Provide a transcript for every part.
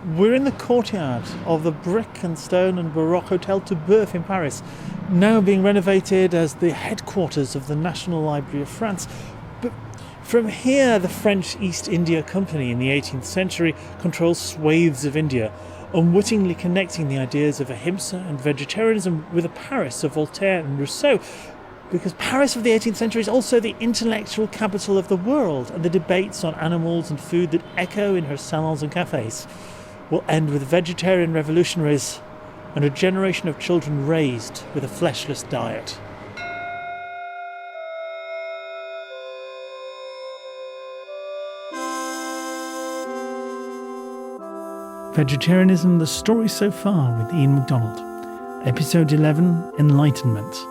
We're in the courtyard of the brick and stone and Baroque Hotel de Boeuf in Paris, now being renovated as the headquarters of the National Library of France. But from here, the French East India Company in the 18th century controls swathes of India, unwittingly connecting the ideas of ahimsa and vegetarianism with the Paris of Voltaire and Rousseau, because Paris of the 18th century is also the intellectual capital of the world, and the debates on animals and food that echo in her salons and cafes will end with vegetarian revolutionaries and a generation of children raised with a fleshless diet. Vegetarianism, the story so far with Ian MacDonald. Episode 11, Enlightenment.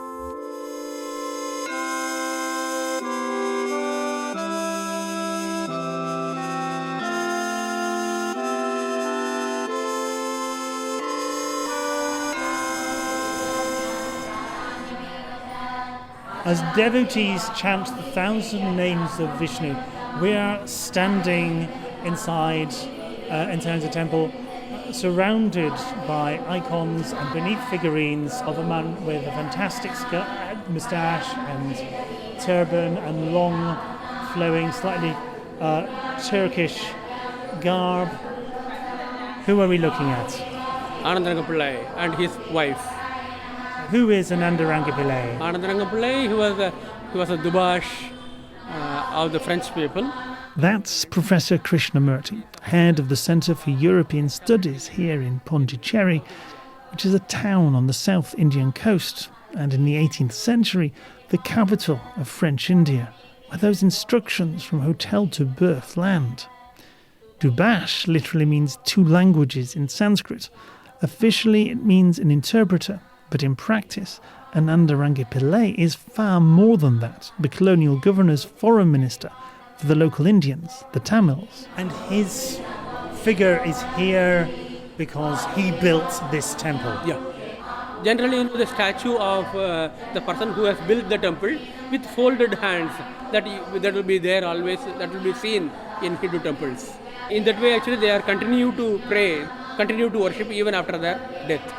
As devotees chant the 1,000 names of Vishnu, we are standing inside the temple, surrounded by icons and beneath figurines of a man with a fantastic moustache and turban and long, flowing, slightly Turkish garb. Who are we looking at? Anandaranga Pillai and his wife. Who is Anandaranga Pillai? Anandaranga Pillai, he was a Dubash of the French people. That's Professor Krishnamurti, head of the Centre for European Studies here in Pondicherry, which is a town on the South Indian coast, and in the 18th century, the capital of French India, where those instructions from Hotel de Boeuf land. Dubash literally means two languages in Sanskrit. Officially, it means an interpreter. But in practice, Anandaranga Pillai is far more than that, the colonial governor's foreign minister for the local Indians, the Tamils. And his figure is here because he built this temple. Yeah. Generally, the statue of the person who has built the temple with folded hands, that will be there always, that will be seen in Hindu temples. In that way, actually, they are continue to pray, continue to worship even after their death.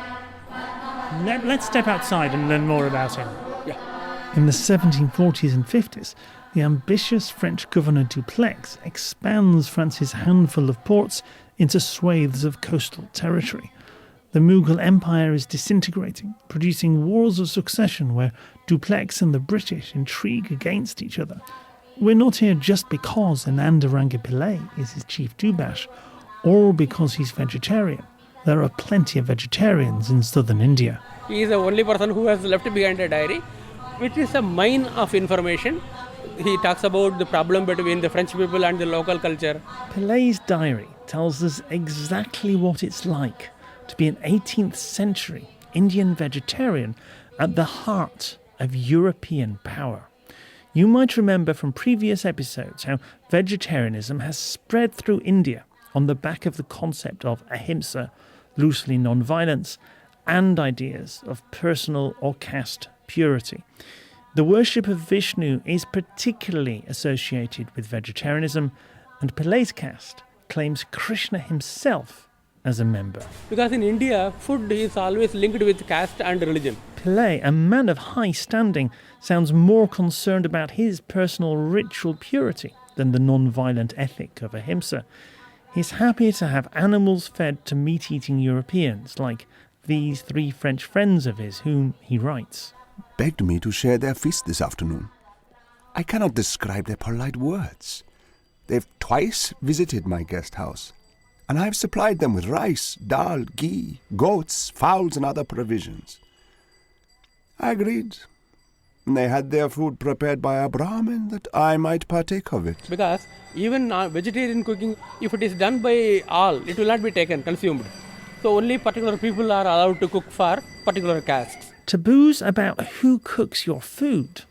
Let's step outside and learn more about him. Yeah. In the 1740s and 50s, the ambitious French governor Dupleix expands France's handful of ports into swathes of coastal territory. The Mughal Empire is disintegrating, producing wars of succession where Dupleix and the British intrigue against each other. We're not here just because Anandaranga Pillai is his chief Dubash, or because he's vegetarian. There are plenty of vegetarians in southern India. He is the only person who has left behind a diary, which is a mine of information. He talks about the problem between the French people and the local culture. Pillai's diary tells us exactly what it's like to be an 18th century Indian vegetarian at the heart of European power. You might remember from previous episodes how vegetarianism has spread through India on the back of the concept of ahimsa, loosely non-violence, and ideas of personal or caste purity. The worship of Vishnu is particularly associated with vegetarianism, and Pillai's caste claims Krishna himself as a member. Because in India, food is always linked with caste and religion. Pillai, a man of high standing, sounds more concerned about his personal ritual purity than the non-violent ethic of ahimsa. He's happy to have animals fed to meat-eating Europeans, like these three French friends of his, whom he writes. Begged me to share their feast this afternoon. I cannot describe their polite words. They've twice visited my guest house, and I've supplied them with rice, dal, ghee, goats, fowls, and other provisions. I agreed. They had their food prepared by a Brahmin that I might partake of it. Because even vegetarian cooking, if it is done by all, it will not be consumed. So only particular people are allowed to cook for particular castes. Taboos about who cooks your food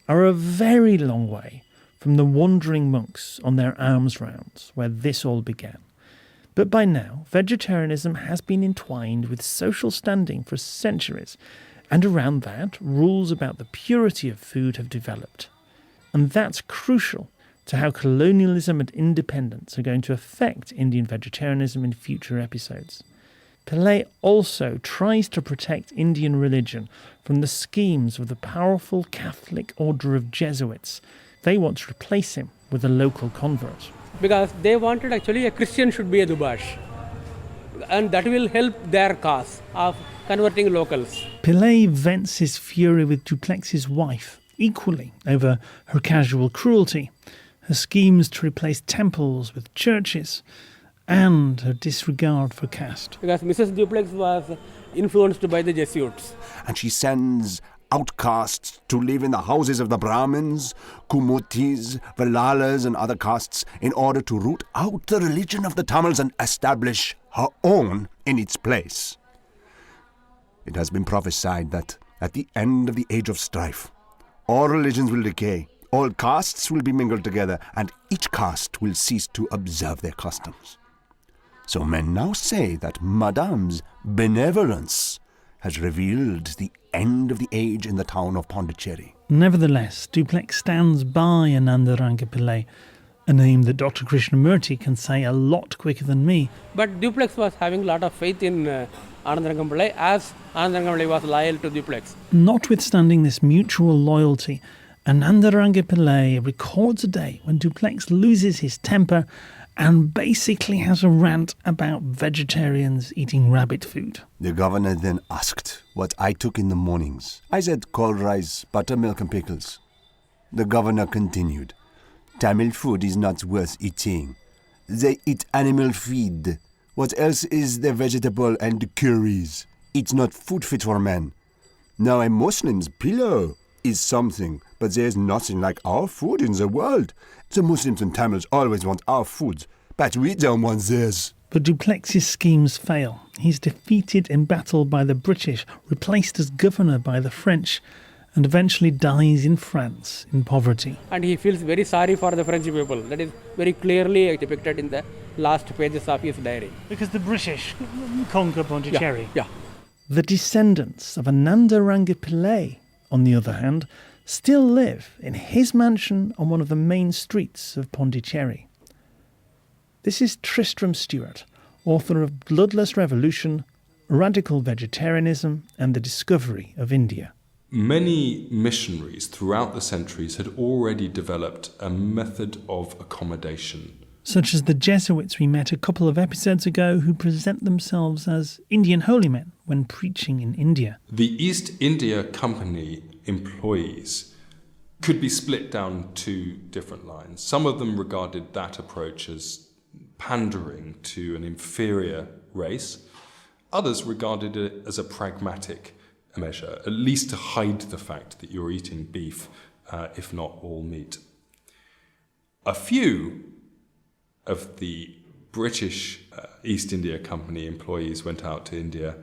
are a very long way from the wandering monks on their alms rounds, where this all began. But by now, vegetarianism has been entwined with social standing for centuries, and around that, rules about the purity of food have developed. And that's crucial to how colonialism and independence are going to affect Indian vegetarianism in future episodes. Pillai also tries to protect Indian religion from the schemes of the powerful Catholic order of Jesuits. They want to replace him with a local convert. Because they wanted actually a Christian should be a Dubash. And that will help their cause of converting locals. Pillai vents his fury with Dupleix's wife, equally over her casual cruelty, her schemes to replace temples with churches, and her disregard for caste. Because Mrs. Duplex was influenced by the Jesuits. And she sends outcasts to live in the houses of the Brahmins, Kumutis, Valalas and other castes in order to root out the religion of the Tamils and establish her own in its place. It has been prophesied that at the end of the age of strife, all religions will decay, all castes will be mingled together, and each caste will cease to observe their customs. So men now say that Madame's benevolence has revealed the end of the age in the town of Pondicherry. Nevertheless, Duplex stands by Anandaranga Pillai, a name that Dr. Krishnamurti can say a lot quicker than me. But Duplex was having a lot of faith in Anandaranga Pillai, as Anandaranga Pillai was loyal to Duplex. Notwithstanding this mutual loyalty, Anandaranga Pillai records a day when Duplex loses his temper and basically has a rant about vegetarians eating rabbit food. The governor then asked what I took in the mornings. I said cold rice, buttermilk and pickles. The governor continued, Tamil food is not worth eating. They eat animal feed. What else is there vegetable and curries? It's not food fit for men. Now a Muslim's pillow is something, but there's nothing like our food in the world. The Muslims and Tamils always want our food, but we don't want theirs. But Duplex's schemes fail. He's defeated in battle by the British, replaced as governor by the French, and eventually dies in France in poverty. And he feels very sorry for the French people. That is very clearly depicted in the last pages of his diary. Because the British conquer Pondicherry. Yeah. The descendants of Anandaranga Pillai, on the other hand, still live in his mansion on one of the main streets of Pondicherry. This is Tristram Stewart, author of Bloodless Revolution, Radical Vegetarianism and the Discovery of India. Many missionaries throughout the centuries had already developed a method of accommodation. Such as the Jesuits we met a couple of episodes ago who present themselves as Indian holy men when preaching in India. The East India Company employees could be split down two different lines. Some of them regarded that approach as pandering to an inferior race. Others regarded it as a pragmatic measure, at least to hide the fact that you're eating beef, if not all meat. A few of the British East India Company employees went out to India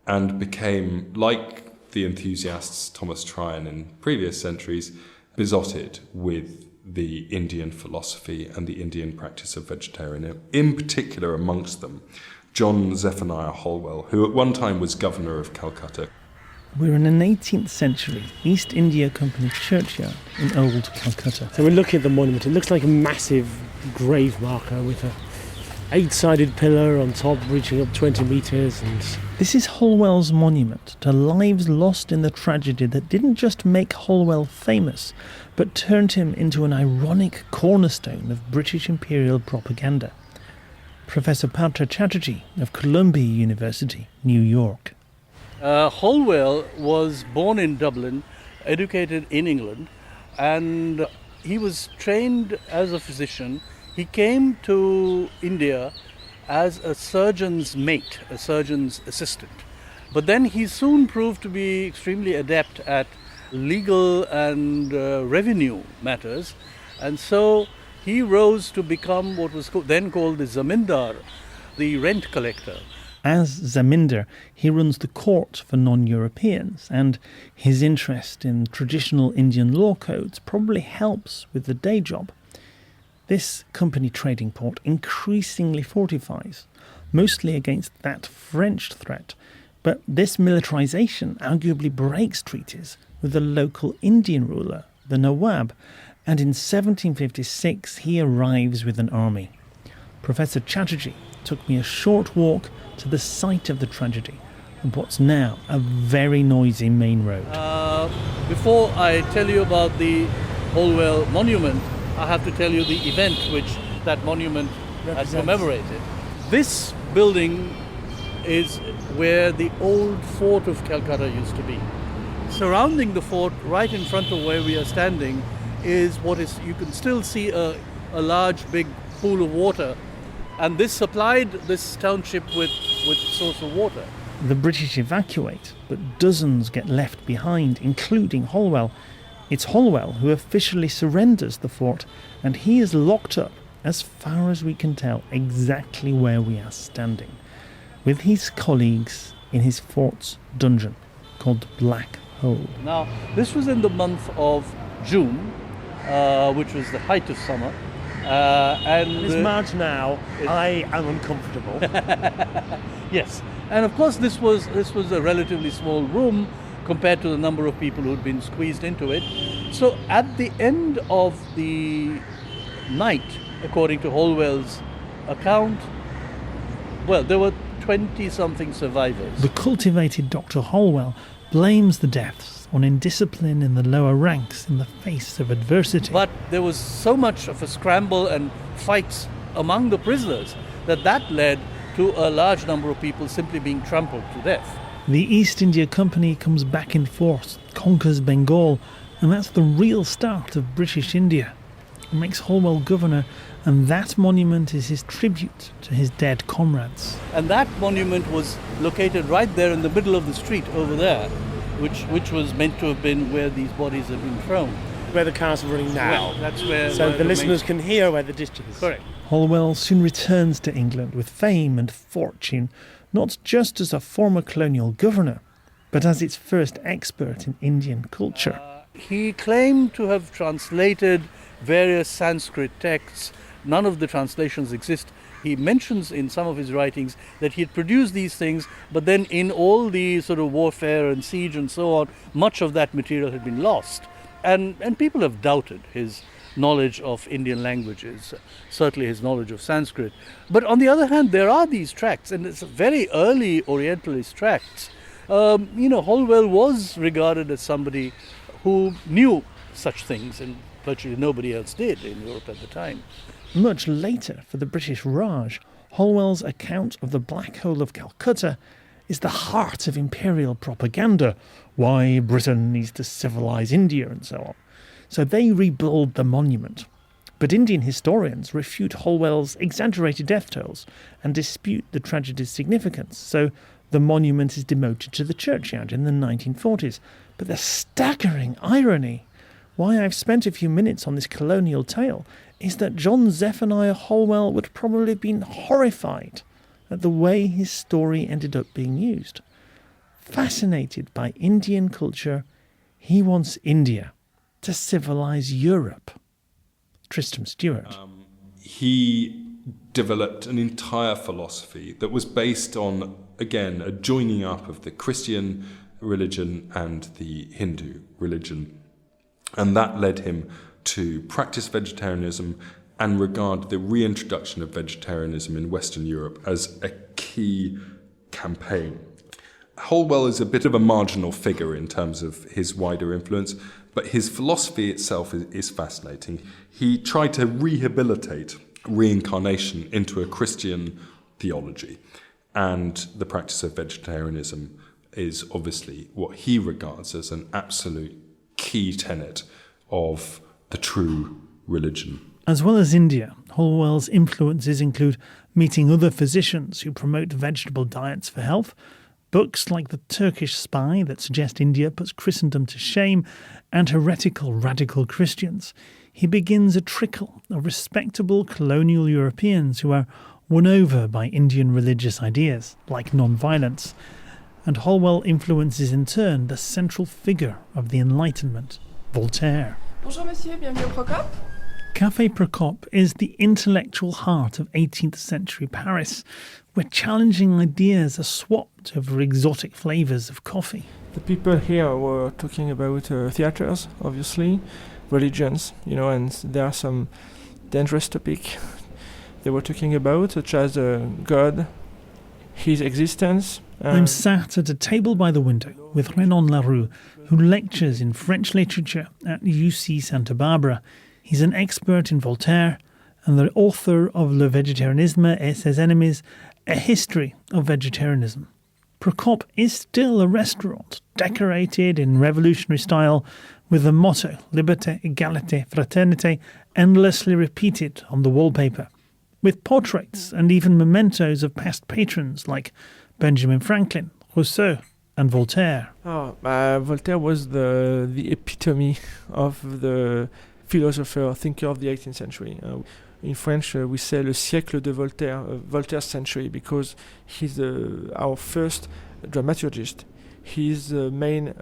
and became, like the enthusiasts Thomas Tryon in previous centuries, besotted with the Indian philosophy and the Indian practice of vegetarianism. In particular, amongst them, John Zephaniah Holwell, who at one time was governor of Calcutta. We're in an 18th century East India Company churchyard in old Calcutta. So we're looking at the monument. It looks like a massive grave marker with a 8-sided pillar on top reaching up 20 metres. And this is Holwell's monument to lives lost in the tragedy that didn't just make Holwell famous, but turned him into an ironic cornerstone of British imperial propaganda. Professor Patra Chatterjee of Columbia University, New York. Holwell was born in Dublin, educated in England, and he was trained as a physician. He came to India as a surgeon's mate, a surgeon's assistant. But then he soon proved to be extremely adept at legal and revenue matters, and so he rose to become what was then called the zamindar, the rent collector. As zamindar, he runs the court for non-Europeans, and his interest in traditional Indian law codes probably helps with the day job. This company trading port increasingly fortifies, mostly against that French threat, but this militarization arguably breaks treaties with the local Indian ruler, the Nawab, And in 1756 he arrives with an army. Professor Chatterjee took me a short walk to the site of the tragedy, and what's now a very noisy main road. Before I tell you about the Holwell Monument, I have to tell you the event which that monument has commemorated. This building is where the old fort of Calcutta used to be. Surrounding the fort, right in front of where we are standing, is what is, you can still see a large big pool of water, and this supplied this township with source of water. The British evacuate, but dozens get left behind, including Holwell. It's Holwell who officially surrenders the fort, and he is locked up, as far as we can tell, exactly where we are standing, with his colleagues in his fort's dungeon, called Black Hole. Now, this was in the month of June, which was the height of summer. It's March now. I am uncomfortable. Yes, and of course this was a relatively small room compared to the number of people who'd been squeezed into it. So at the end of the night, according to Holwell's account, well, there were 20-something survivors. The cultivated Dr. Holwell blames the deaths on indiscipline in the lower ranks in the face of adversity. But there was so much of a scramble and fights among the prisoners that led to a large number of people simply being trampled to death. The East India Company comes back in force, conquers Bengal, and that's the real start of British India. It makes Holwell governor, and that monument is his tribute to his dead comrades. And that monument was located right there in the middle of the street over there, which was meant to have been where these bodies have been thrown. Where the cars are running now. Well, that's where. So where the listeners can hear where the district is. Correct. Holwell soon returns to England with fame and fortune, not just as a former colonial governor, but as its first expert in Indian culture. He claimed to have translated various Sanskrit texts. None of the translations exist. He mentions in some of his writings that he had produced these things, but then in all the sort of warfare and siege and so on, much of that material had been lost. And people have doubted his knowledge of Indian languages, certainly his knowledge of Sanskrit. But on the other hand, there are these tracts, and it's very early Orientalist tracts. Holwell was regarded as somebody who knew such things, and virtually nobody else did in Europe at the time. Much later, for the British Raj, Holwell's account of the Black Hole of Calcutta is the heart of imperial propaganda, why Britain needs to civilise India and so on. So they rebuild the monument. But Indian historians refute Holwell's exaggerated death tolls and dispute the tragedy's significance, so the monument is demoted to the churchyard in the 1940s. But the staggering irony, why I've spent a few minutes on this colonial tale, is that John Zephaniah Holwell would probably have been horrified at the way his story ended up being used. Fascinated by Indian culture, he wants India to civilise Europe. Tristram Stewart. He developed an entire philosophy that was based on, again, a joining up of the Christian religion and the Hindu religion. And that led him to practice vegetarianism and regard the reintroduction of vegetarianism in Western Europe as a key campaign. Holwell is a bit of a marginal figure in terms of his wider influence, but his philosophy itself is fascinating. He tried to rehabilitate reincarnation into a Christian theology, and the practice of vegetarianism is obviously what he regards as an absolute key tenet of the true religion. As well as India, Holwell's influences include meeting other physicians who promote vegetable diets for health, books like The Turkish Spy that suggest India puts Christendom to shame, and heretical radical Christians. He begins a trickle of respectable colonial Europeans who are won over by Indian religious ideas, like non-violence. And Holwell influences in turn the central figure of the Enlightenment, Voltaire. Bonjour monsieur, bienvenue au Procop. Café Procop is the intellectual heart of 18th century Paris, where challenging ideas are swapped over exotic flavours of coffee. The people here were talking about theatres, obviously. religions, and there are some dangerous topics they were talking about, such as God, his existence. I'm sat at a table by the window with Renan Laroux, who lectures in French literature at UC Santa Barbara. He's an expert in Voltaire and the author of Le Végétarisme et ses ennemis, a history of vegetarianism. Prokop is still a restaurant, decorated in revolutionary style, with the motto Liberté, Égalité, Fraternité endlessly repeated on the wallpaper, with portraits and even mementos of past patrons like Benjamin Franklin, Rousseau and Voltaire. Voltaire was the epitome of the philosopher, thinker of the 18th century. In French, we say le siècle de Voltaire, Voltaire's century, because he's our first dramaturgist. He's the main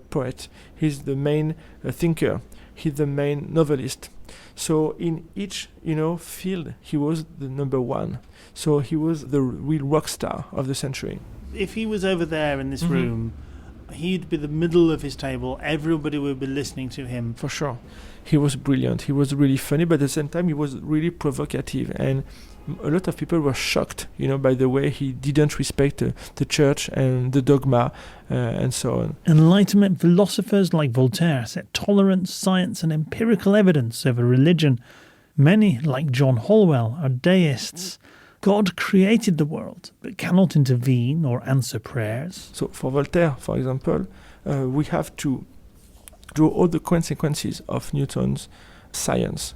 poet. He's the main thinker. He's the main novelist. So in each, field, he was the number one. So he was the real rock star of the century. If he was over there in this room, he'd be the middle of his table. Everybody would be listening to him. For sure. He was brilliant. He was really funny, but at the same time, he was really provocative. And a lot of people were shocked, by the way he didn't respect the church and the dogma and so on. Enlightenment philosophers like Voltaire set tolerance, science and empirical evidence over religion. Many, like John Holwell, are deists. God created the world, but cannot intervene or answer prayers. So for Voltaire, for example, we have to draw all the consequences of Newton's science.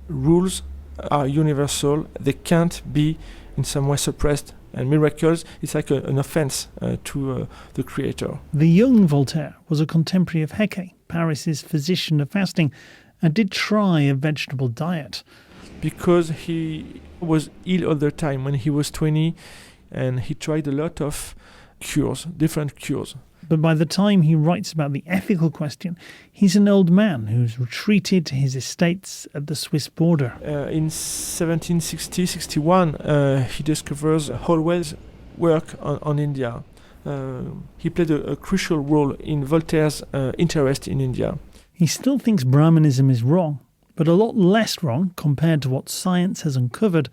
Rules are universal. They can't be in some way suppressed. And miracles, it's like an offense to the creator. The young Voltaire was a contemporary of Hecke, Paris's physician of fasting, and did try a vegetable diet. Because he was ill all the time when he was 20, and he tried a lot of cures, different cures. But by the time he writes about the ethical question, he's an old man who's retreated to his estates at the Swiss border. In 1760-61, he discovers Holwell's work on India. He played a crucial role in Voltaire's interest in India. He still thinks Brahmanism is wrong, but a lot less wrong compared to what science has uncovered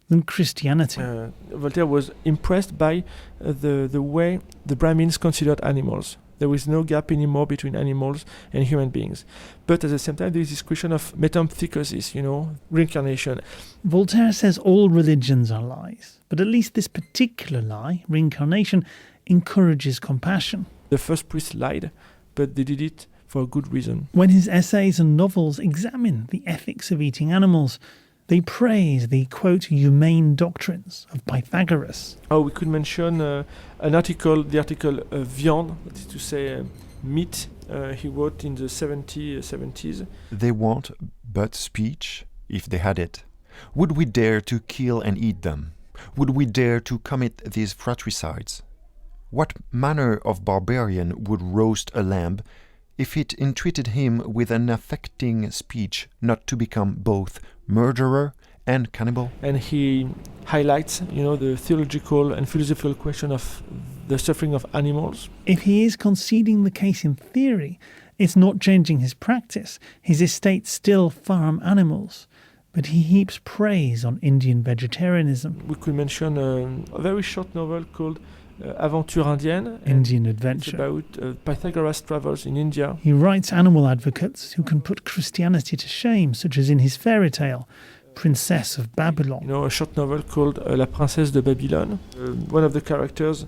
than Christianity. Voltaire was impressed by the way the Brahmins considered animals. There is no gap anymore between animals and human beings. But at the same time, there is this question of metempsychosis, reincarnation. Voltaire says all religions are lies, but at least this particular lie, reincarnation, encourages compassion. The first priests lied, but they did it for a good reason. When his essays and novels examine the ethics of eating animals, they praise the, quote, humane doctrines of Pythagoras. We could mention the article Viande, that is to say meat, he wrote in the 70s. They want but speech, if they had it. Would we dare to kill and eat them? Would we dare to commit these fratricides? What manner of barbarian would roast a lamb if it entreated him with an affecting speech not to become both murderer and cannibal? And he highlights, the theological and philosophical question of the suffering of animals. If he is conceding the case in theory, it's not changing his practice. His estates still farm animals, but he heaps praise on Indian vegetarianism. We could mention a very short novel called Aventure Indienne. Indian Adventure. It's about Pythagoras' travels in India. He writes animal advocates who can put Christianity to shame, such as in his fairy tale, Princess of Babylon. A short novel called La Princesse de Babylone. One of the characters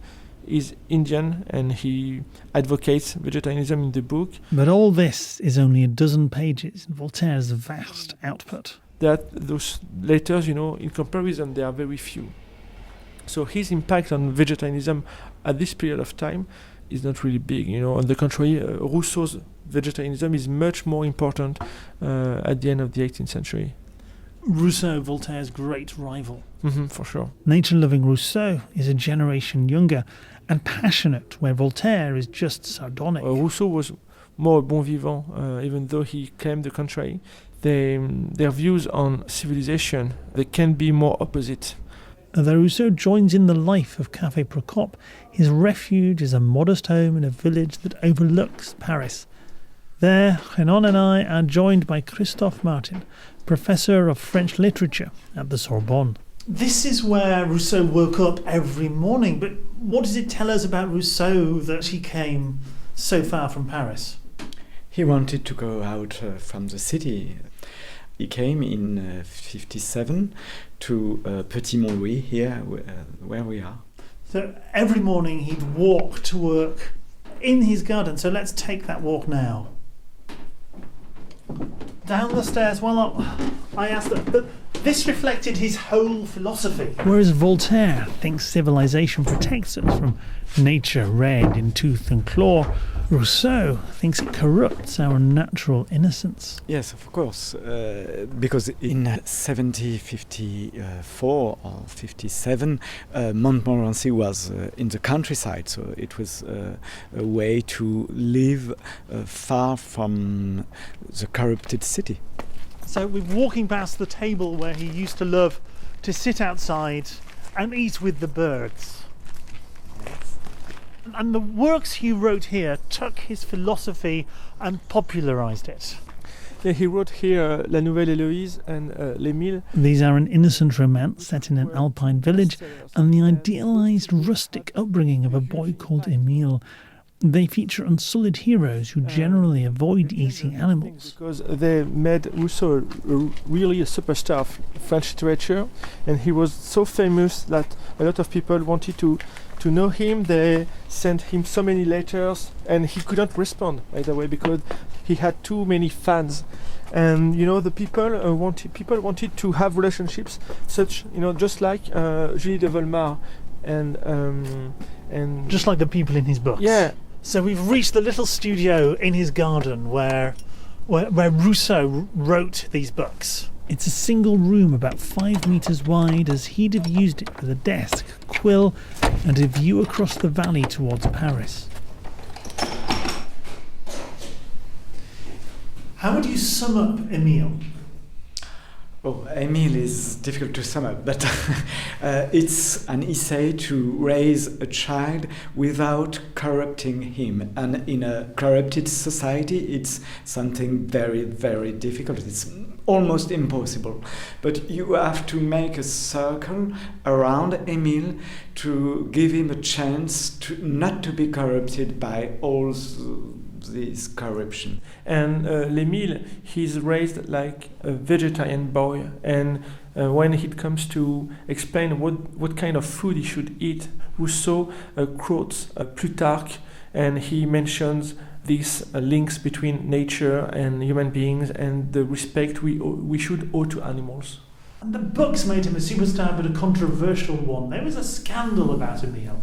is Indian and he advocates vegetarianism in the book. But all this is only a dozen pages in Voltaire's vast output. Those letters, in comparison, they are very few. So his impact on vegetarianism at this period of time is not really big. On the contrary, Rousseau's vegetarianism is much more important at the end of the 18th century. Rousseau, Voltaire's great rival. For sure. Nature-loving Rousseau is a generation younger and passionate, where Voltaire is just sardonic. Rousseau was more bon vivant, even though he claimed the contrary. Their views on civilization, they can be more opposite. Although Rousseau joins in the life of Café Prokop, his refuge is a modest home in a village that overlooks Paris. There, Renan and I are joined by Christophe Martin, Professor of French Literature at the Sorbonne. This is where Rousseau woke up every morning, but what does it tell us about Rousseau that he came so far from Paris? He wanted to go out from the city. He came in 57 to Petit Mont-Louis, here where we are. So every morning he'd walk to work in his garden. So let's take that walk now. Down the stairs. Well, I asked that this reflected his whole philosophy. Whereas Voltaire thinks civilization protects us from nature red in tooth and claw, Rousseau thinks it corrupts our natural innocence. Yes, of course, because in 1754 or 57, Montmorency was in the countryside, so it was a way to live far from the corrupted city. So we're walking past the table where he used to love to sit outside and eat with the birds. And the works he wrote here took his philosophy and popularised it. Yeah, he wrote here La Nouvelle Héloïse and Les Milles. These are an innocent romance set in an alpine village and the idealised rustic upbringing of a boy called Émile. They feature unsullied heroes who generally avoid eating animals. Because they made Rousseau really a superstar of French literature, and he was so famous that a lot of people wanted to know him. They sent him so many letters, and he couldn't respond, by the way, because he had too many fans. And the people wanted to have relationships, such just like Julie de Volmar, and just like the people in his books. Yeah. So we've reached the little studio in his garden where Rousseau wrote these books. It's a single room about 5 meters wide, as he'd have used it with a desk, quill, and a view across the valley towards Paris. How would you sum up Émile? Oh, Émile is difficult to sum up, but it's an essay to raise a child without corrupting him. And in a corrupted society, it's something very, very difficult. It's almost impossible. But you have to make a circle around Émile to give him a chance not to be corrupted by all this corruption. And Les Milles, he's raised like a vegetarian boy, and when it comes to explain what kind of food he should eat, Rousseau quotes Plutarch, and he mentions these links between nature and human beings and the respect we should owe to animals. And the books made him a superstar, but a controversial one. There was a scandal about Émile.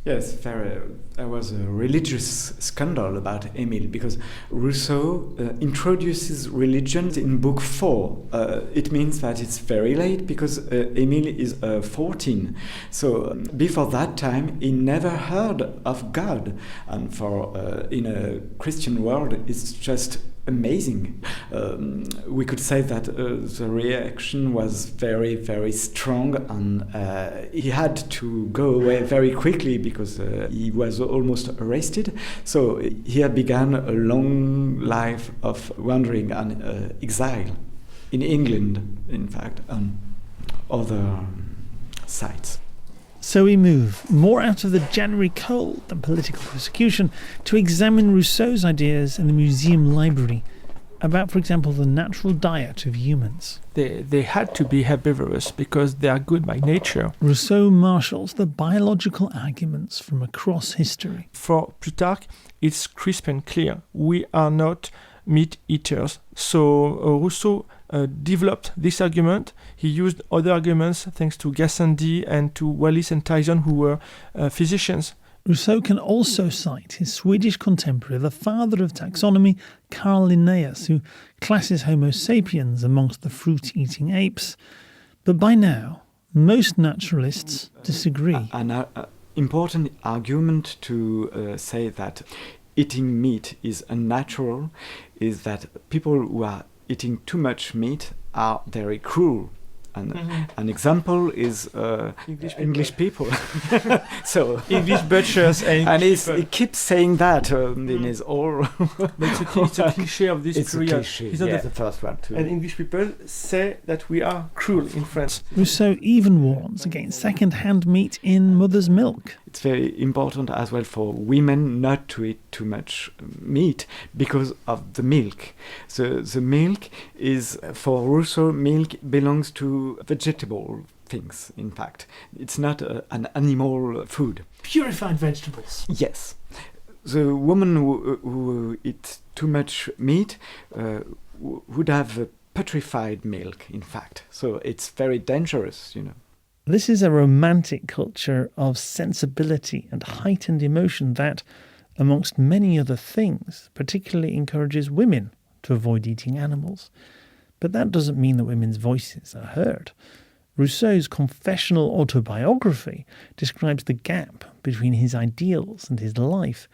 Yes, there was a religious scandal about Émile because Rousseau introduces religion in book 4. It means that it's very late because Émile is 14. So before that time, he never heard of God. And for in a Christian world, it's just amazing. We could say that the reaction was very, very strong, and he had to go away very quickly because he was almost arrested. So he had begun a long life of wandering and exile in England, in fact, and other sites. So we move more out of the January cold than political persecution to examine Rousseau's ideas in the museum library about, for example, the natural diet of humans. They had to be herbivorous because they are good by nature. Rousseau marshals the biological arguments from across history. For Plutarch, it's crisp and clear. We are not meat eaters. So Rousseau developed this argument. He used other arguments thanks to Gassendi and to Wallis and Tyson, who were physicians. Rousseau can also cite his Swedish contemporary, the father of taxonomy, Carl Linnaeus, who classes Homo sapiens amongst the fruit-eating apes. But by now, most naturalists disagree. An important argument to say that eating meat is unnatural is that people who are eating too much meat are very cruel. And an example is English people. So English butchers and he keeps saying that in his oral. But it's a cliché of this it's period. A cliché. It's not The first one too. And English people say that we are cruel in France. Rousseau even warns against second-hand meat in mother's milk. It's very important as well for women not to eat too much meat because of the milk. So the milk is, for Rousseau, milk belongs to vegetable things, in fact. It's not an animal food. Purified vegetables. Yes. The woman who eats too much meat would have petrified milk, in fact. So it's very dangerous, you know. This is a romantic culture of sensibility and heightened emotion that, amongst many other things, particularly encourages women to avoid eating animals. But that doesn't mean that women's voices are heard. Rousseau's confessional autobiography describes the gap between his ideals and his life,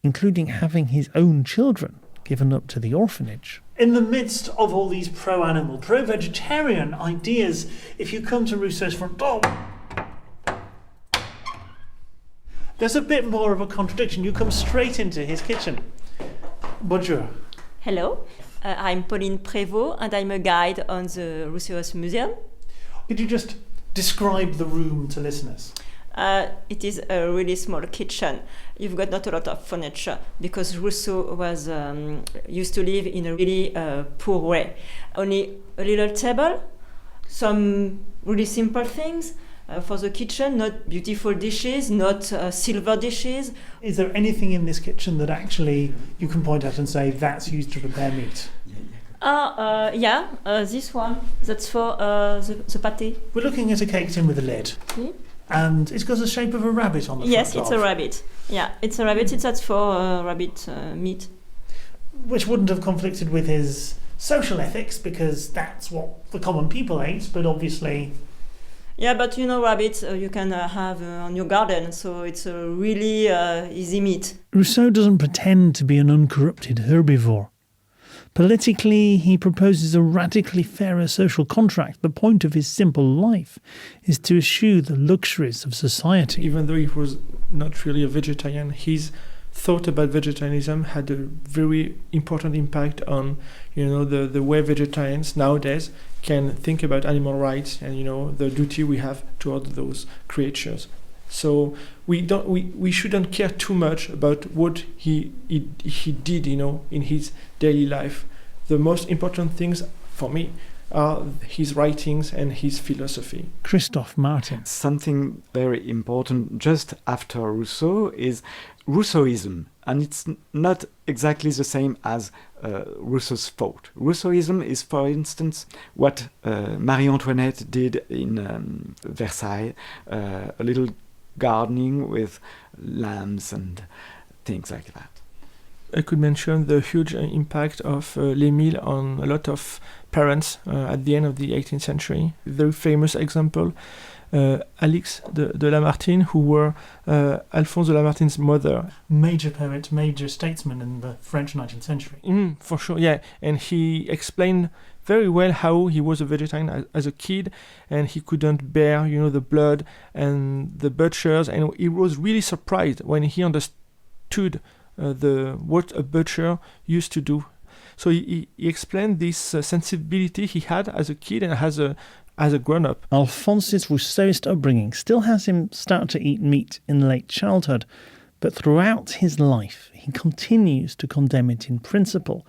including having his own children given up to the orphanage. In the midst of all these pro-animal, pro-vegetarian ideas, if you come to Rousseau's front door, there's a bit more of a contradiction. You come straight into his kitchen. Bonjour. Hello, I'm Pauline Prévost and I'm a guide on the Rousseau's Museum. Could you just describe the room to listeners? It is a really small kitchen. You've got not a lot of furniture because Rousseau was used to live in a really poor way. Only a little table, some really simple things for the kitchen, not beautiful dishes, not silver dishes. Is there anything in this kitchen that actually you can point at and say that's used to prepare meat? This one, that's for the pâté. We're looking at a cake tin with a lid. And it's got the shape of a rabbit on the front. Yes, it's a rabbit. Yeah, it's a rabbit. That's for rabbit meat. Which wouldn't have conflicted with his social ethics because that's what the common people ate, but obviously... Yeah, but you know, rabbits you can have on your garden, so it's a really easy meat. Rousseau doesn't pretend to be an uncorrupted herbivore. Politically, he proposes a radically fairer social contract. The point of his simple life is to eschew the luxuries of society. Even though he was not really a vegetarian, his thought about vegetarianism had a very important impact on, the way vegetarians nowadays can think about animal rights and, the duty we have toward those creatures. So we shouldn't care too much about what he did, in his daily life. The most important things for me are his writings and his philosophy. Christophe Martin. Something very important just after Rousseau is Rousseauism, and it's not exactly the same as Rousseau's thought. Rousseauism is, for instance, what Marie Antoinette did in Versailles, a little gardening with lambs and things like that. I could mention the huge impact of l'Émile on a lot of parents at the end of the 18th century. A very famous example, Alix de Lamartine, who were Alphonse de Lamartine's mother. Major poet, major statesman in the French 19th century. For sure, yeah. And he explained very well how he was a vegetarian as a kid, and he couldn't bear, the blood and the butchers, and he was really surprised when he understood what a butcher used to do. So he explained this sensibility he had as a kid and as a grown-up. Alphonse's Rousseauist upbringing still has him start to eat meat in late childhood, but throughout his life he continues to condemn it in principle.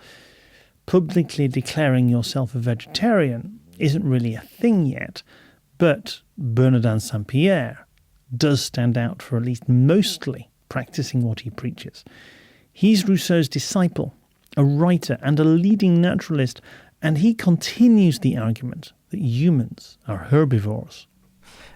Publicly declaring yourself a vegetarian isn't really a thing yet, but Bernardin Saint-Pierre does stand out for at least mostly practicing what he preaches. He's Rousseau's disciple, a writer and a leading naturalist, and he continues the argument that humans are herbivores.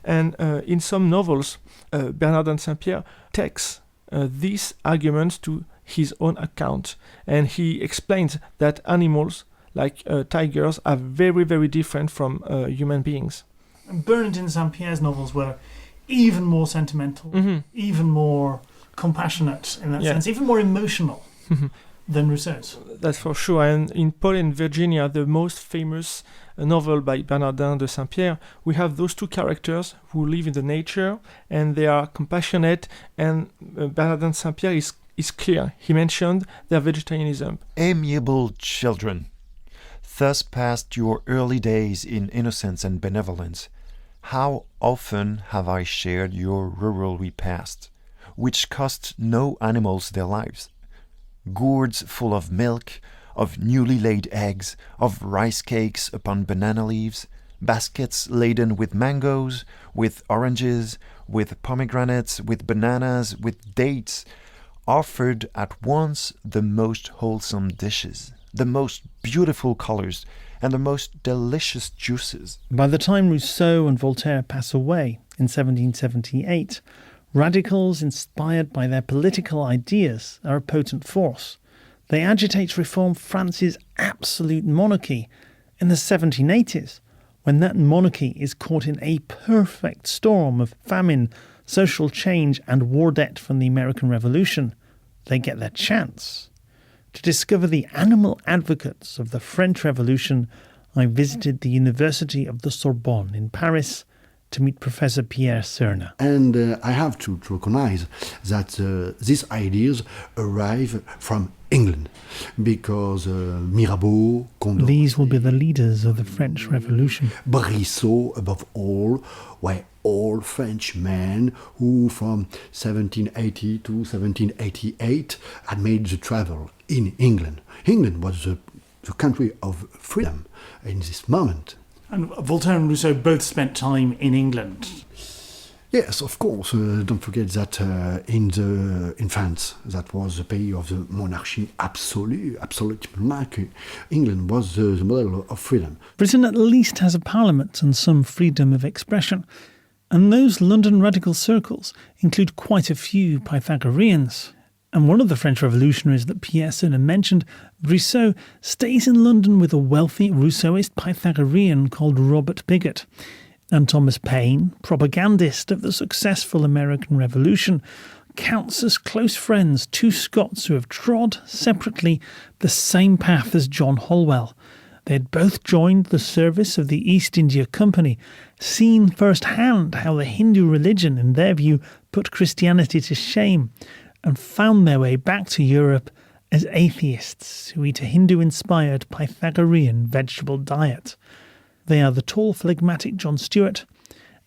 And in some novels, Bernardin Saint-Pierre takes these arguments to his own account, and he explains that animals, like tigers, are very, very different from human beings. Bernardin Saint-Pierre's novels were even more sentimental, even more compassionate in that sense, even more emotional. than Rousseau's. That's for sure. And in Paul and Virginia, the most famous novel by Bernardin de Saint-Pierre, we have those two characters who live in the nature and they are compassionate. And Bernardin de Saint-Pierre is clear. He mentioned their vegetarianism. Amiable children, thus passed your early days in innocence and benevolence. How often have I shared your rural repast, which cost no animals their lives? Gourds full of milk, of newly laid eggs, of rice cakes upon banana leaves, baskets laden with mangoes, with oranges, with pomegranates, with bananas, with dates, offered at once the most wholesome dishes, the most beautiful colors, and the most delicious juices. By the time Rousseau and Voltaire pass away in 1778, radicals inspired by their political ideas are a potent force. They agitate to reform France's absolute monarchy in the 1780s, when that monarchy is caught in a perfect storm of famine, social change, and war debt from the American Revolution. They get their chance. To discover the animal advocates of the French Revolution, I visited the University of the Sorbonne in Paris to meet Professor Pierre Serna. And I have to recognize that these ideas arrive from England, because Mirabeau, Condorcet, these will be the leaders of the French Revolution. Brissot, above all, were all French men who from 1780 to 1788 had made the travel in England. England was the country of freedom in this moment. And Voltaire and Rousseau both spent time in England. Yes, of course. Don't forget that in France, that was the period of the monarchy, absolute monarchy. England was the model of freedom. Britain at least has a parliament and some freedom of expression. And those London radical circles include quite a few Pythagoreans. And one of the French revolutionaries that Pierre Serna mentioned, Brissot, stays in London with a wealthy Rousseauist Pythagorean called Robert Pigott. And Thomas Paine, propagandist of the successful American Revolution, counts as close friends two Scots who have trod, separately, the same path as John Holwell. They had both joined the service of the East India Company, seen firsthand how the Hindu religion, in their view, put Christianity to shame, and found their way back to Europe as atheists who eat a Hindu-inspired Pythagorean vegetable diet. They are the tall, phlegmatic John Stuart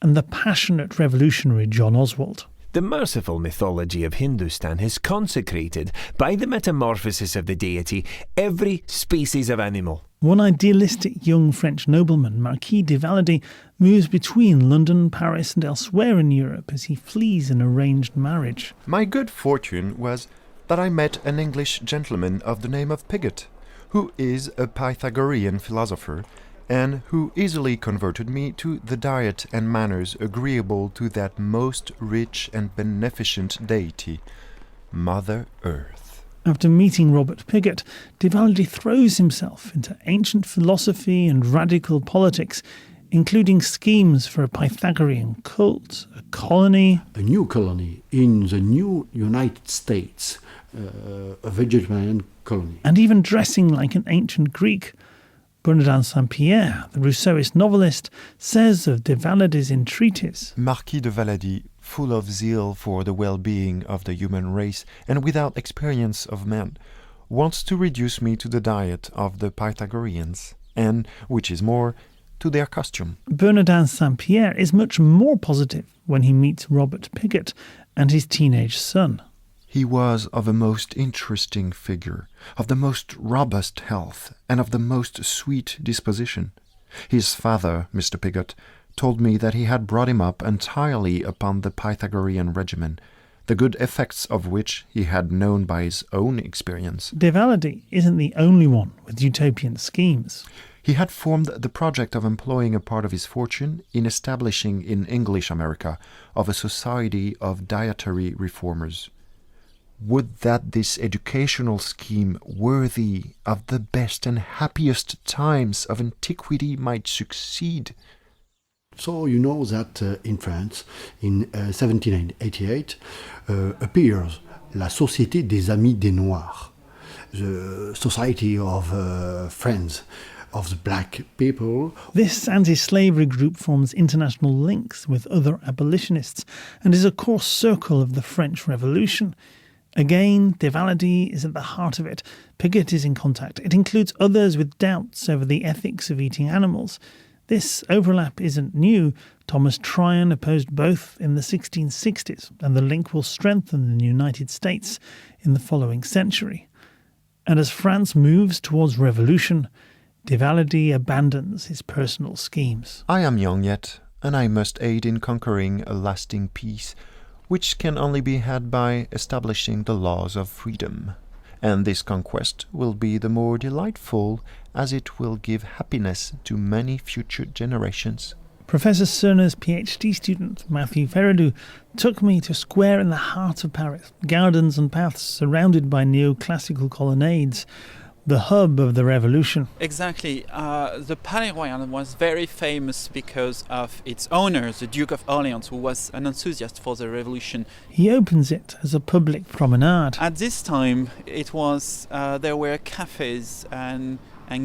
and the passionate revolutionary John Oswald. The merciful mythology of Hindustan has consecrated, by the metamorphosis of the deity, every species of animal. One idealistic young French nobleman, Marquis de Valady, moves between London, Paris and elsewhere in Europe as he flees an arranged marriage. My good fortune was that I met an English gentleman of the name of Pigott, who is a Pythagorean philosopher, and who easily converted me to the diet and manners agreeable to that most rich and beneficent deity, Mother Earth. After meeting Robert Pigott, de Valady throws himself into ancient philosophy and radical politics, including schemes for a Pythagorean cult, a colony. A new colony in the new United States, a vegetarian colony. And even dressing like an ancient Greek. Bernardin Saint-Pierre, the Rousseauist novelist, says of de Valady's entreaties, Marquis de Valady, full of zeal for the well-being of the human race and without experience of man, wants to reduce me to the diet of the Pythagoreans, and, which is more, to their costume. Bernardin Saint-Pierre is much more positive when he meets Robert Pigott and his teenage son. He was of a most interesting figure, of the most robust health, and of the most sweet disposition. His father, Mr. Pigott, told me that he had brought him up entirely upon the Pythagorean regimen, the good effects of which he had known by his own experience. De Valady isn't the only one with utopian schemes. He had formed the project of employing a part of his fortune in establishing in English America of a society of dietary reformers. Would that this educational scheme, worthy of the best and happiest times of antiquity, might succeed. So you know that in France, in 1788, appears La Société des Amis des Noirs. the Society of Friends of the Black People. This anti-slavery group forms international links with other abolitionists and is a core circle of the French Revolution. Again, duality is at the heart of it. Pigot is in contact. It includes others with doubts over the ethics of eating animals. This overlap isn't new. Thomas Tryon opposed both in the 1660s, and the link will strengthen in the United States in the following century. And as France moves towards revolution, Vivaldi abandons his personal schemes. I am young yet, and I must aid in conquering a lasting peace, which can only be had by establishing the laws of freedom. And this conquest will be the more delightful as it will give happiness to many future generations. Professor Cerner's PhD student, Matthew Ferradou, took me to a square in the heart of Paris, gardens and paths surrounded by neoclassical colonnades, the hub of the revolution. Exactly. The Palais Royal was very famous because of its owner, the Duke of Orleans, who was an enthusiast for the revolution. He opens it as a public promenade. At this time, it was there were cafes and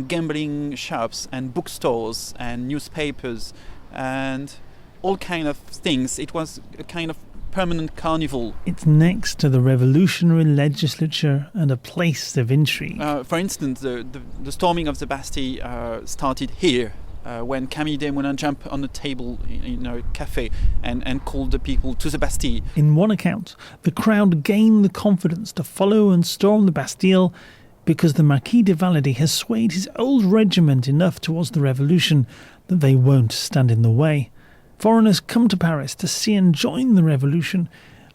gambling shops and bookstores and newspapers and all kind of things. It was a kind of permanent carnival. It's next to the revolutionary legislature and a place of intrigue. For instance, the storming of the Bastille started here when Camille Desmoulins jumped on the table in a café and called the people to the Bastille. In one account, the crowd gained the confidence to follow and storm the Bastille because the Marquis de Valady has swayed his old regiment enough towards the revolution that they won't stand in the way. Foreigners come to Paris to see and join the revolution,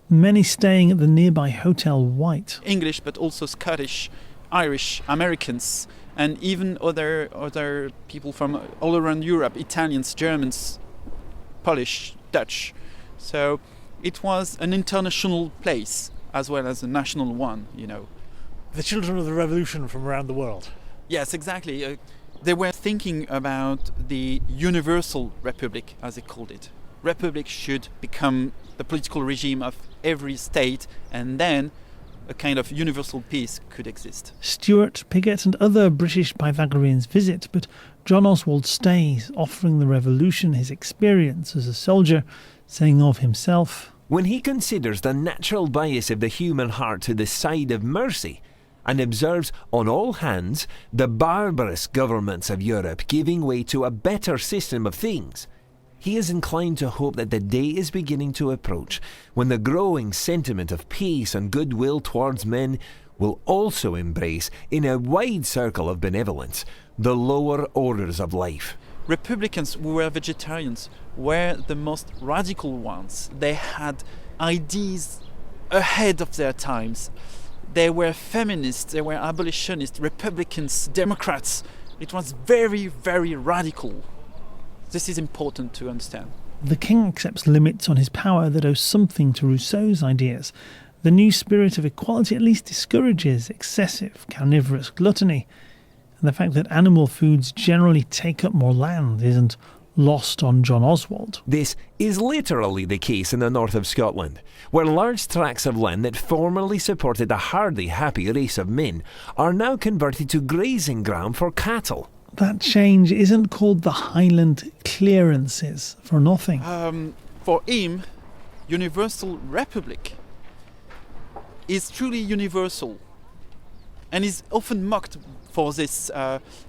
many staying at the nearby Hotel White. English, but also Scottish, Irish, Americans, and even other people from all around Europe, Italians, Germans, Polish, Dutch. So it was an international place as well as a national one, you know. The children of the revolution from around the world. Yes, exactly. They were thinking about the universal republic, as they called it. Republic should become the political regime of every state, and then a kind of universal peace could exist. Stuart, Pigot and other British Pythagoreans visit, but John Oswald stays, offering the revolution his experience as a soldier, saying of himself, "When he considers the natural bias of the human heart to the side of mercy, and observes on all hands the barbarous governments of Europe giving way to a better system of things, he is inclined to hope that the day is beginning to approach when the growing sentiment of peace and goodwill towards men will also embrace, in a wide circle of benevolence, the lower orders of life." Republicans who were vegetarians were the most radical ones. They had ideas ahead of their times. They were feminists, they were abolitionists, Republicans, Democrats. It was very, very radical. This is important to understand. The king accepts limits on his power that owe something to Rousseau's ideas. The new spirit of equality at least discourages excessive carnivorous gluttony. And the fact that animal foods generally take up more land isn't lost on John Oswald. This is literally the case in the north of Scotland, where large tracts of land that formerly supported a hardly happy race of men are now converted to grazing ground for cattle. That change isn't called the Highland clearances for nothing. For him, universal republic is truly universal, and is often mocked for this.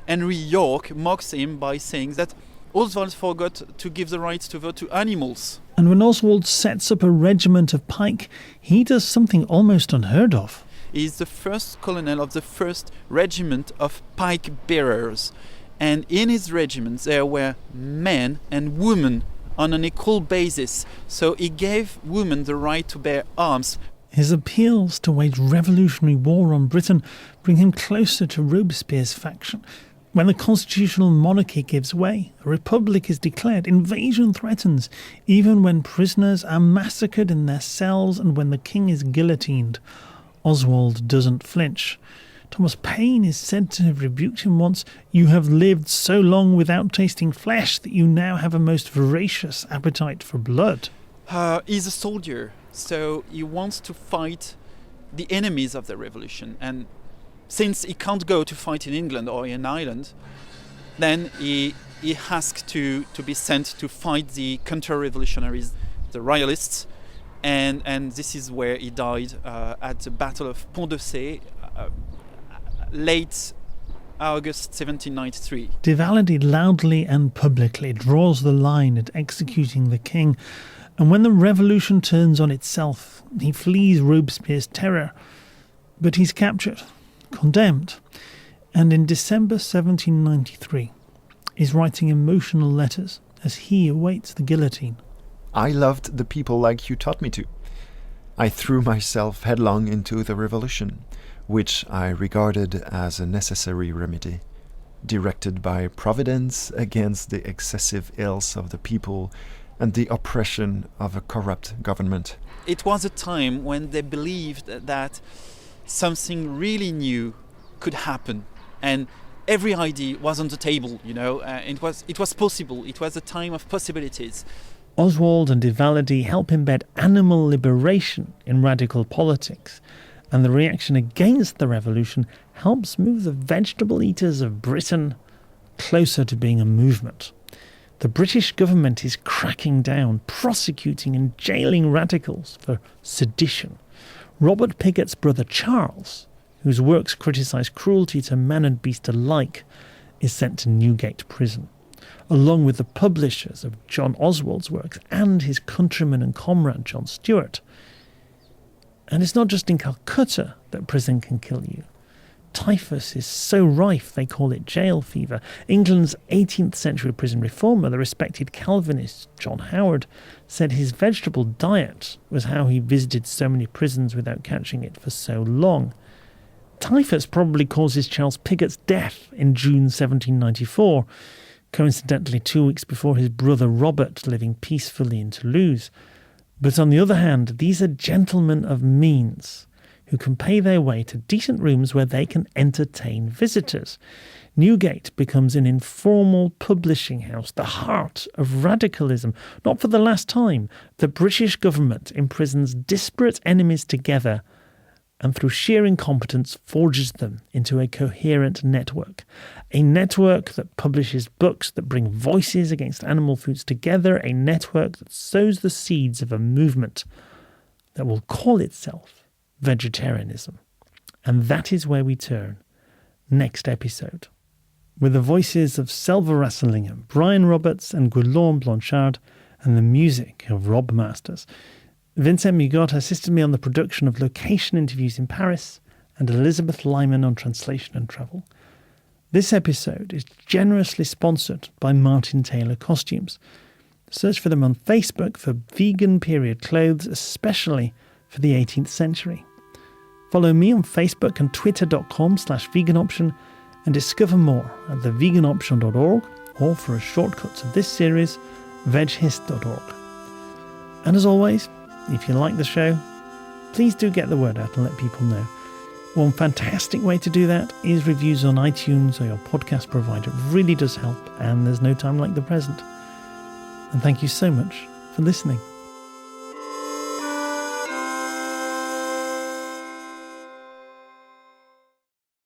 Henry York mocks him by saying that Oswald forgot to give the right to vote to animals. And when Oswald sets up a regiment of pike, he does something almost unheard of. He is the first colonel of the first regiment of pike bearers. And in his regiment there were men and women on an equal basis. So he gave women the right to bear arms. His appeals to wage revolutionary war on Britain bring him closer to Robespierre's faction. When the constitutional monarchy gives way, a republic is declared, invasion threatens, even when prisoners are massacred in their cells and when the king is guillotined. Oswald doesn't flinch. Thomas Paine is said to have rebuked him once, "You have lived so long without tasting flesh that you now have a most voracious appetite for blood." He's a soldier, so he wants to fight the enemies of the revolution, and since he can't go to fight in England or in Ireland, then he asked to be sent to fight the counter-revolutionaries, the royalists, and this is where he died at the Battle of Pont-de-Cé, late August 1793. De Valady loudly and publicly draws the line at executing the king, and when the revolution turns on itself, he flees Robespierre's terror. But he's captured, condemned, and in December 1793 is writing emotional letters as he awaits the guillotine. I loved the people like you taught me to. I threw myself headlong into the revolution, which I regarded as a necessary remedy, directed by Providence against the excessive ills of the people and the oppression of a corrupt government. It was a time when they believed that something really new could happen, and every idea was on the table, it was possible. It was a time of possibilities. Oswald and De Valady help embed animal liberation in radical politics, and the reaction against the revolution helps move the vegetable eaters of Britain closer to being a movement. The British government is cracking down, prosecuting and jailing radicals for sedition. Robert Pigott's brother Charles, whose works criticise cruelty to man and beast alike, is sent to Newgate prison, along with the publishers of John Oswald's works and his countryman and comrade John Stuart. And it's not just in Calcutta that prison can kill you. Typhus is so rife they call it jail fever. England's 18th century prison reformer, the respected Calvinist John Howard, said his vegetable diet was how he visited so many prisons without catching it for so long. Typhus probably causes Charles Pigott's death in June 1794, coincidentally 2 weeks before his brother Robert living peacefully in Toulouse. But on the other hand, these are gentlemen of means who can pay their way to decent rooms where they can entertain visitors. Newgate becomes an informal publishing house, the heart of radicalism. Not for the last time, the British government imprisons disparate enemies together and through sheer incompetence forges them into a coherent network. A network that publishes books that bring voices against animal foods together, a network that sows the seeds of a movement that will call itself vegetarianism. And that is where we turn next episode, with the voices of Selva Rasalingham, Brian Roberts and Guillaume Blanchard, and the music of Robb Masters. Vincent Migot assisted me on the production of location interviews in Paris, and Elizabeth Lyman on translation and travel. This episode is generously sponsored by Martin Taylor Costumes. Search for them on Facebook for vegan period clothes, especially for the 18th century. Follow me on Facebook and twitter.com/veganoption and discover more at theveganoption.org, or for a shortcut to this series, VegHist.org. And as always, if you like the show, please do get the word out and let people know. One fantastic way to do that is reviews on iTunes or your podcast provider. It really does help, and there's no time like the present. And thank you so much for listening.